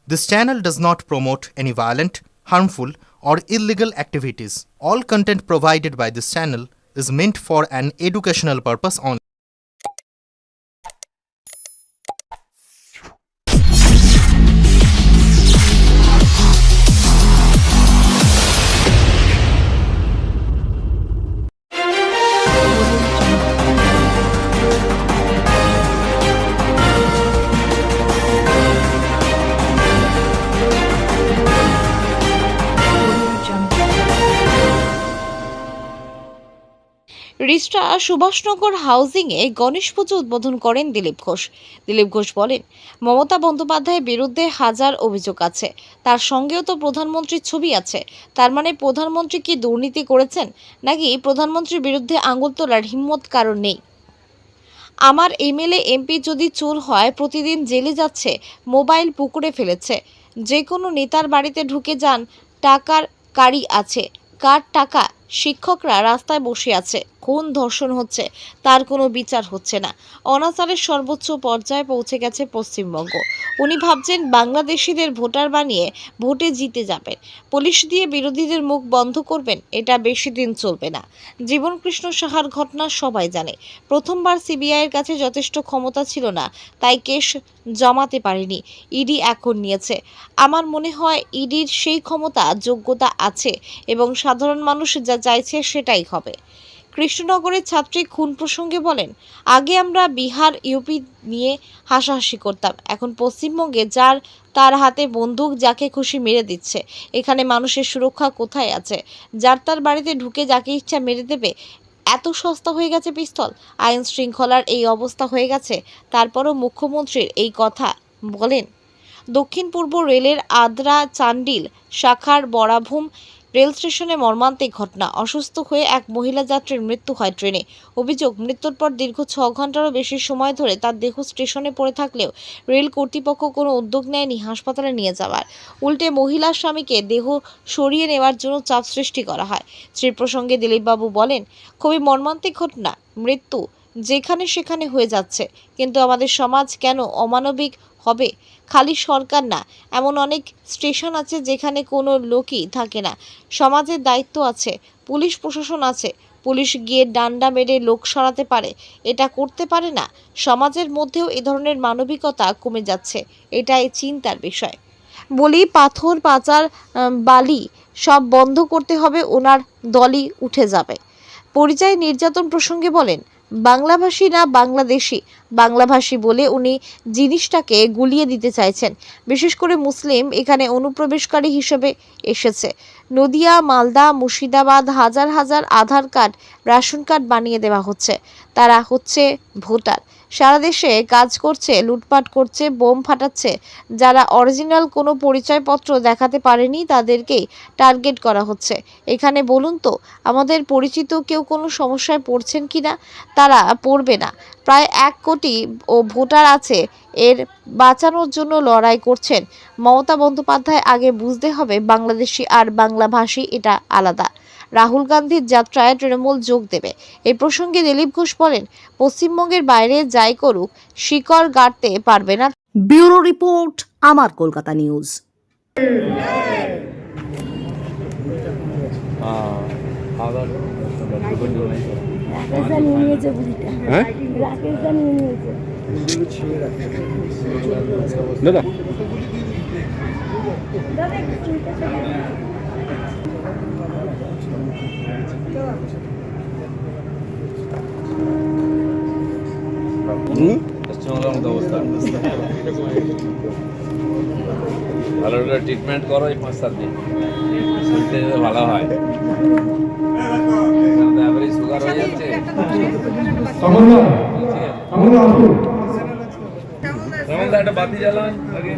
This channel does not promote any violent, harmful, or illegal activities. All content provided by this channel is meant for an educational purpose only. Rishra Subhashnagar হাউজিংয়ে Ganesh পুজো উদ্বোধন করেন দিলীপ ঘোষ। দিলীপ ঘোষ বলেন, মমতা বন্দ্যোপাধ্যায়ের বিরুদ্ধে হাজার অভিযোগ আছে, তার সঙ্গেও তো প্রধানমন্ত্রীর ছবি আছে। তার মানে প্রধানমন্ত্রী কি দুর্নীতি করেছেন, নাকি প্রধানমন্ত্রীর বিরুদ্ধে আঙুল তোলার হিম্মত কারণ নেই? আমার এমএলএ এমপি যদি চোর হয়, প্রতিদিন জেলে যাচ্ছে, মোবাইল পুকুরে ফেলেছে। যে কোনো নেতার বাড়িতে ঢুকে যান, টাকার কারি আছে, কার টাকা? শিক্ষকরা রাস্তায় বসে আছে, খুন ধর্ষণ হচ্ছে, তার কোনো বিচার হচ্ছে না। অনাচারের সর্বোচ্চ পর্যায়ে পৌঁছে গেছে পশ্চিমবঙ্গ। উনি ভাবছেন বাংলাদেশিদের ভোটার বানিয়ে ভোটে জিতে যাবেন, পুলিশ দিয়ে বিরোধীদের মুখ বন্ধ করবেন। এটা বেশি দিন চলবে না। জীবনকৃষ্ণ সাহার ঘটনা সবাই জানে। প্রথমবার সিবিআইয়ের কাছে যথেষ্ট ক্ষমতা ছিল না, তাই কেস জমাতে পারেনি। ইডি এখন নিয়েছে। আমার মনে হয় ইডির সেই ক্ষমতা, যোগ্যতা আছে এবং সাধারণ মানুষ যা চাইছে সেটাই হবে। কৃষ্ণনগরের ছাত্রী খুন প্রসঙ্গে বলেন, আগে আমরা বিহার ইউপি নিয়ে হাসাহাসি করতাম, এখন পশ্চিমবঙ্গে যার তার হাতে বন্দুক যাকে খুশি মেরে দিচ্ছে। এখানে মানুষের সুরক্ষা কোথায় আছে? যার তার বাড়িতে ঢুকে যাকে ইচ্ছা মেরে দেবে। এত সস্তা হয়ে গেছে পিস্তল। আইন শৃঙ্খলার এই অবস্থা হয়ে গেছে, তারপরও মুখ্যমন্ত্রীর এই কথা বলেন। দক্ষিণ পূর্ব রেলের আদ্রা চান্ডিল শাখার বরাভূম রেল স্টেশনে মর্মান্তিক ঘটনা। অসুস্থ হয়ে এক মহিলা যাত্রীর মৃত্যু হয় ট্রেনে। অভিযোগ, মৃত্যুর পর দীর্ঘ 6 ঘন্টারও বেশি সময় ধরে তার দেহ স্টেশনে পড়ে থাকলেও রেল কর্তৃপক্ষ কোনো উদ্যোগ নেয়নি হাসপাতালে নিয়ে যাওয়ার। উল্টে মহিলার স্বামীকে দেহ সরিয়ে নেওয়ার জন্য চাপ সৃষ্টি করা হয়। স্ত্রী প্রসঙ্গে দিলীপবাবু বলেন, খুবই মর্মান্তিক ঘটনা। মৃত্যু যেখানে সেখানে হয়ে যাচ্ছে, কিন্তু আমাদের সমাজ কেন অমানবিক হবে? খালি সরকার না, এমন অনেক স্টেশন আছে যেখানে কোনো লোকই থাকে না। সমাজের দায়িত্ব আছে, পুলিশ প্রশাসন আছে। পুলিশ গিয়ে ডান্ডা মেরে লোক সরাতে পারে, এটা করতে পারে না। সমাজের মধ্যেও এ ধরনের মানবিকতা কমে যাচ্ছে, এটাই চিন্তার বিষয়। বলি পাথর পাচার বালি সব বন্ধ করতে হবে, ওনার দলই উঠে যাবে। পরিযায়ী নির্যাতন প্রসঙ্গে বলেন, বাংলাভাষী না বাংলাদেশি, বাংলাভাষী বলে উনি জিনিসটাকে গুলিয়ে দিতে চাইছেন। বিশেষ করে মুসলিম এখানে অনুপ্রবেশকারী হিসেবে এসেছে। নদিয়া, মালদা, মুর্শিদাবাদ হাজার হাজার আধার কার্ড, রেশন কার্ড বানিয়ে দেওয়া হচ্ছে। তারা হচ্ছে ভোটার, সারা দেশে কাজ করছে, লুটপাট করছে, বোম ফাটাচ্ছে। যারা অরিজিনাল কোনো পরিচয়পত্র দেখাতে পারেনি তাদেরকেই টার্গেট করা হচ্ছে। এখানে বলুন তো, আমাদের পরিচিত কেউ কোনো সমস্যায় পড়ছেন কি না? তারা পড়বে না। প্রায় 1 কোটি ভোটার আছে, এর বাঁচানোর জন্য লড়াই করছেন মমতা বন্দ্যোপাধ্যায়। আগে বুঝতে হবে বাংলাদেশি আর বাংলাভাষী এটা আলাদা। রাহুল গান্ধীর যাত্রায় তৃণমূল যোগ দেবে। এই প্রসঙ্গে দিলীপ ঘোষ বলেন, পশ্চিমবঙ্গের বাইরে যাই করুক, শিকড় গাড়তে পারবে না। ব্যুরো রিপোর্ট, আমার কলকাতা নিউজ। দাদা ভালো করে ট্রিটমেন্ট করো, এই 5-7 দিন শুনতে ভালো হয়। এভারেজ সুগার হয়ে যাচ্ছে। একটা বাতি জ্বালান আগে।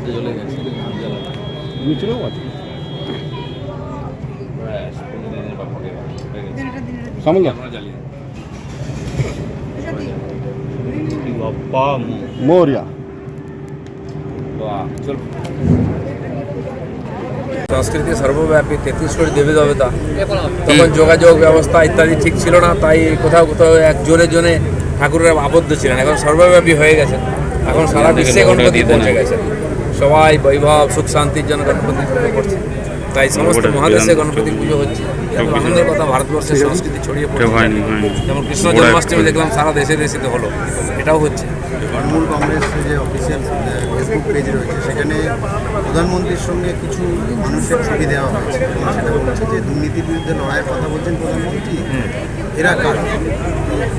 চলে গেছে मोरिया সংস্কৃতি সর্বব্যাপী 33 কোটি দেবী দেবতা, তখন যোগাযোগ ব্যবস্থা ইত্যাদি ঠিক ছিল না, তাই কোথাও কোথাও এক জোনে জোনে ঠাকুরের আবদ্ধ ছিলেন, এখন সর্বব্যাপী হয়ে গেছেন, এখন সারা বিশ্বে গণপতি পৌঁছে গেছেন, সবাই বৈভব সুখ শান্তির জন্য গণপতি পুজো করছে, তাই সমস্ত মহাদেশে গণপতি পুজো হচ্ছে। আনন্দের কথা, ভারতবর্ষের সংস্কৃতি ছড়িয়ে পড়ছে, যেমন কৃষ্ণ জন্মাষ্টমী দেখলাম সারা দেশে দেশে তো হলো, এটাও হচ্ছে। তৃণমূল কংগ্রেস যে অফিসিয়াল ফেসবুক পেজ রয়েছে সেখানে প্রধানমন্ত্রীর সঙ্গে কিছু মানুষের ছবি দেওয়া হয়েছে এবং সেটা বলছে যে দুর্নীতির বিরুদ্ধে লড়াইয়ের কথা বলছেন প্রধানমন্ত্রী, এরা কার?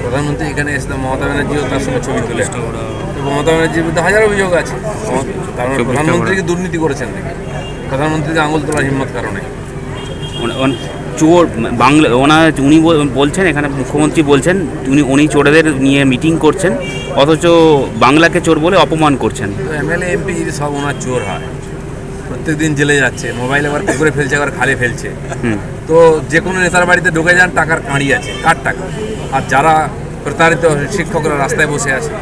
প্রধানমন্ত্রী এখানে এসে মমতা ব্যানার্জিও তার সঙ্গে ছবি তুলে, মমতা ব্যানার্জির বিরুদ্ধে হাজার অভিযোগ আছে, কারণ প্রধানমন্ত্রীকে দুর্নীতি করেছেন নাকি? প্রধানমন্ত্রীকে আঙুল তোলার হিম্মত কারণে চোর বাংলা উনি বলছেন, এখানে মুখ্যমন্ত্রী বলছেন উনি চোরেদের নিয়ে মিটিং করছেন, অথচ বাংলাকে চোর বলে অপমান করছেন। তো এমএলএ এমপি যদি সব ওনার চোর হয়, প্রত্যেকদিন জেলে যাচ্ছে, মোবাইল আবার পুকুরে ফেলছে, আবার খালে ফেলছে, তো যে কোনো নেতার বাড়িতে ঢুকে যান, টাকার কাঁড়ি আছে, কার টাকা? আর যারা প্রতারিত শিক্ষকরা রাস্তায় বসে আছে,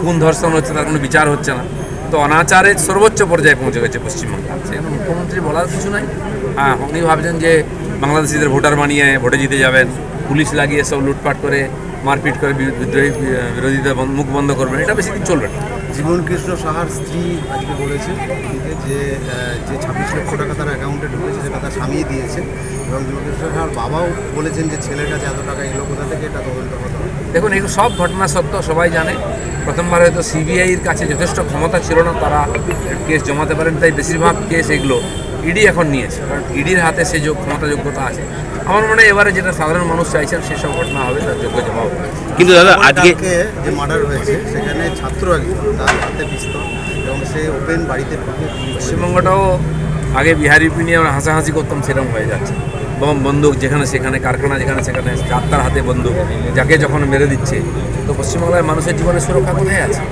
খুন ধর্ষণ হচ্ছে, তার কোনো বিচার হচ্ছে না, তো অনাচারের সর্বোচ্চ পর্যায়ে পৌঁছে গেছে পশ্চিমবঙ্গ। সেখানে মুখ্যমন্ত্রী বলার কিছু নাই। হ্যাঁ, উনি ভাবছেন যে বাংলাদেশিদের ভোটার বানিয়ে ভোটে জিতে যাবেন, পুলিশ লাগিয়ে সব লুটপাট করে মারপিট করে বিরোধীদের মুখ বন্ধ করবেন, এটা বেশি দিন চলবে না। জীবন কৃষ্ণ সাহার স্ত্রী আজকে বলেছে যে 26 লক্ষ টাকা তার অ্যাকাউন্টে ঢুকেছে সেটা তার স্বামী দিয়েছে, এবং জীবন কৃষ্ণ সাহার বাবাও বলেছেন যে ছেলের কাছে এত টাকা এলো কোথা থেকে, এটা তদন্ত করতে হবে। দেখুন, এগুলো সব ঘটনা সত্য, সবাই জানে। প্রথমবার হয়তো সিবিআইয়ের কাছে যথেষ্ট ক্ষমতা ছিল না, তারা কেস জমাতে পারেন, তাই বেশিরভাগ কেস এগুলো ইডি এখন নিয়েছে, কারণ ইডির হাতে সে ক্ষমতা যোগ্যতা আছে। আমার মনে হয় এবারে যেটা সাধারণ মানুষ চাইছেন সেসব ঘটনা হবে, তার যোগ্য জবাব। কিন্তু দাদা আজকে যে মার্ডার হয়েছে সেখানে ছাত্র একজন, তার হাতে পিস্তল, এবং সে ওপেন বাড়িতে পশ্চিমবঙ্গটাও আগে বিহারি নিয়ে আমরা হাসাহাসি করতাম, সেরকম হয়ে যাচ্ছে। বম বন্দুক যেখানে সেখানে, কারখানা যেখানে সেখানে, যাত্রার হাতে বন্দুক, যাকে যখন মেরে দিচ্ছে, তো পশ্চিমবাংলায় মানুষের জীবনের সুরক্ষা কোথায় আছে?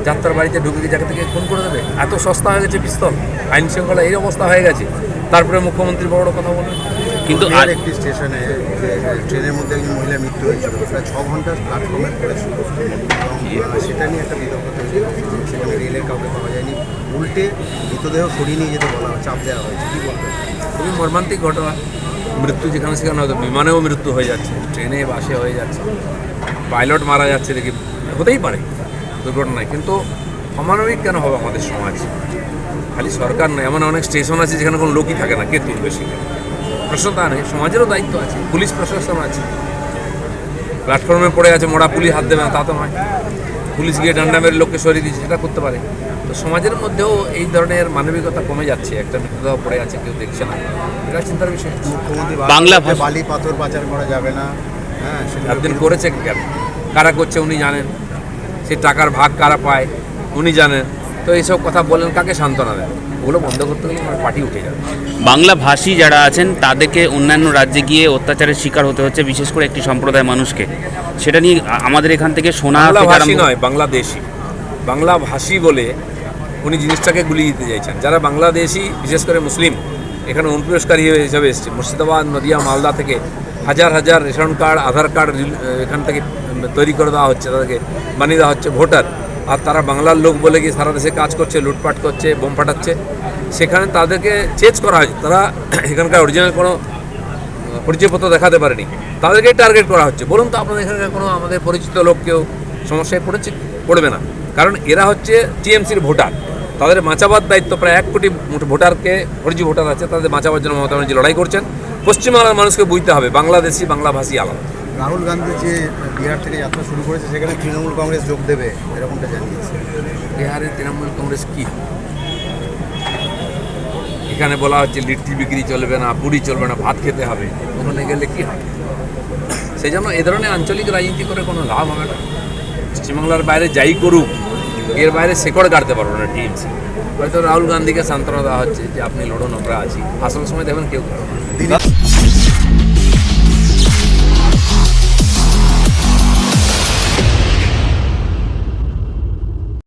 যাত্রার বাড়িতে ঢুকে যাকে থেকে খুন করে দেবে, এত সস্তা হয়ে গেছে পিস্তল, আইন শৃঙ্খলা এই অবস্থা হয়ে গেছে, তারপরে মুখ্যমন্ত্রী বড় কথা বলেন। কিন্তু একটি স্টেশনে ট্রেনের মধ্যে একজন মহিলা মৃত্যু হয়েছিল, প্রায় 6 ঘন্টা প্ল্যাটফর্মে পড়েছিল, এবং সেটা নিয়ে একটা বিতর্ক তৈরি হয়েছে। সেখানে রেলের কাউকে পাওয়া যায়নি, উল্টে মৃতদেহ সরিয়ে নিয়ে যেতে বলা হয়, চাপ দেওয়া হয়েছে। কী বলবেন? খুবই মর্মান্তিক ঘটনা, মৃত্যু যেখানে সেখানে হয়তো বিমানেও মৃত্যু হয়ে যাচ্ছে, ট্রেনে বাসে হয়ে যাচ্ছে, পাইলট মারা যাচ্ছে, দেখি হতেই পারে দুর্ঘটনায়, কিন্তু অমানবিক কেন হবে আমাদের সমাজ? খালি সরকার নয়, এমন অনেক স্টেশন আছে যেখানে কোনো লোকই থাকে না, কে তুলবে সেখানে? প্রশ্ন তা নেই, সমাজেরও দায়িত্ব আছে, পুলিশ প্রশাসন আছে, প্ল্যাটফর্মে পড়ে আছে, মোড়া পুলিশ হাত দেবে না তা তো নয়, পুলিশ গিয়ে ডান্ডা মেরে লোককে সরিয়ে দিচ্ছে, সেটা করতে পারে। তো সমাজের মধ্যেও এই ধরনের মানবিকতা কমে যাচ্ছে, একটা মৃতদেহ পড়ে আছে, কেউ দেখছে না, এটা চিন্তার বিষয়। মুখ্যমন্ত্রী বাংলা বালি পাথর পাচার করা যাবে না, হ্যাঁ, একদিন করেছে কেন, কারা করছে উনি জানেন, সেই টাকার ভাগ কারা পায় উনি জানেন, তো এইসব কথা বলেন কাকে সান্ত্বনা দেন? ওগুলো বন্ধ করতে গেলে আমার পার্টি উঠে যাবে। বাংলা ভাষী যারা আছেন তাদেরকে অন্যান্য রাজ্যে গিয়ে অত্যাচারের শিকার হতে হচ্ছে, বিশেষ করে একটি সম্প্রদায় মানুষকে, সেটা নিয়ে আমাদের এখান থেকে শোনা বাংলা ভাষী নয়, বাংলাদেশি। বাংলা ভাষী বলে উনি জিনিসটাকে গুলিয়ে দিতে চাইছেন। যারা বাংলাদেশি, বিশেষ করে মুসলিম, এখানে অনুপ্রবেশকারী হিসেবে এসছে, মুর্শিদাবাদ, নদিয়া, মালদা থেকে হাজার হাজার রেশন কার্ড, আধার কার্ড এখান থেকে তৈরি করে দেওয়া হচ্ছে, তাদেরকে বানিয়ে দেওয়া হচ্ছে ভোটার, আর তারা বাংলার লোক বলে কি সারা দেশে কাজ করছে, লুটপাট করছে, বোম ফাটাচ্ছে, সেখানে তাদেরকে চেঞ্জ করা হয়েছে। তারা এখানকার অরিজিনাল কোনো পরিচয়পত্র দেখাতে পারেনি, তাদেরকে টার্গেট করা হচ্ছে। বলুন তো আপনাদের এখানকার কোনো আমাদের পরিচিত লোক কেউ সমস্যায় পড়বে না, কারণ এরা হচ্ছে টিএমসির ভোটার, তাদের বাঁচাবার দায়িত্ব। প্রায় 1 কোটি ভোটারকে, পরিচিত ভোটার আছে, তাদের বাঁচাবার জন্য মমতা ব্যানার্জি লড়াই করছেন। পশ্চিমবাংলার মানুষকে বুঝতে হবে বাংলাদেশি বাংলাভাষী আলাদা। রাহুল গান্ধী যে বিহার থেকে যাত্রা শুরু করেছে সেখানে তৃণমূল কংগ্রেস যোগ দেবে এরকমটা জানিয়েছে। বিহারের তৃণমূল কংগ্রেস কি? এখানে বলা হচ্ছে লিট্টি বিক্রি চলবে না, পুরি চলবে না, ভাত খেতে হবে, ওখানে গেলে কি হবে? সেই জন্য এ ধরনের আঞ্চলিক রাজনীতি করে কোনো লাভ হবে না। পশ্চিমবাংলার বাইরে যাই করুক, এর বাইরে শেকড় গাড়তে পারবো না টিএমসি। হয়তো রাহুল গান্ধীকে সান্ত্বনা দেওয়া হচ্ছে যে আপনি লড়ুন, আমরা আছি, আসল সময় দেখবেন কেউ করবে না।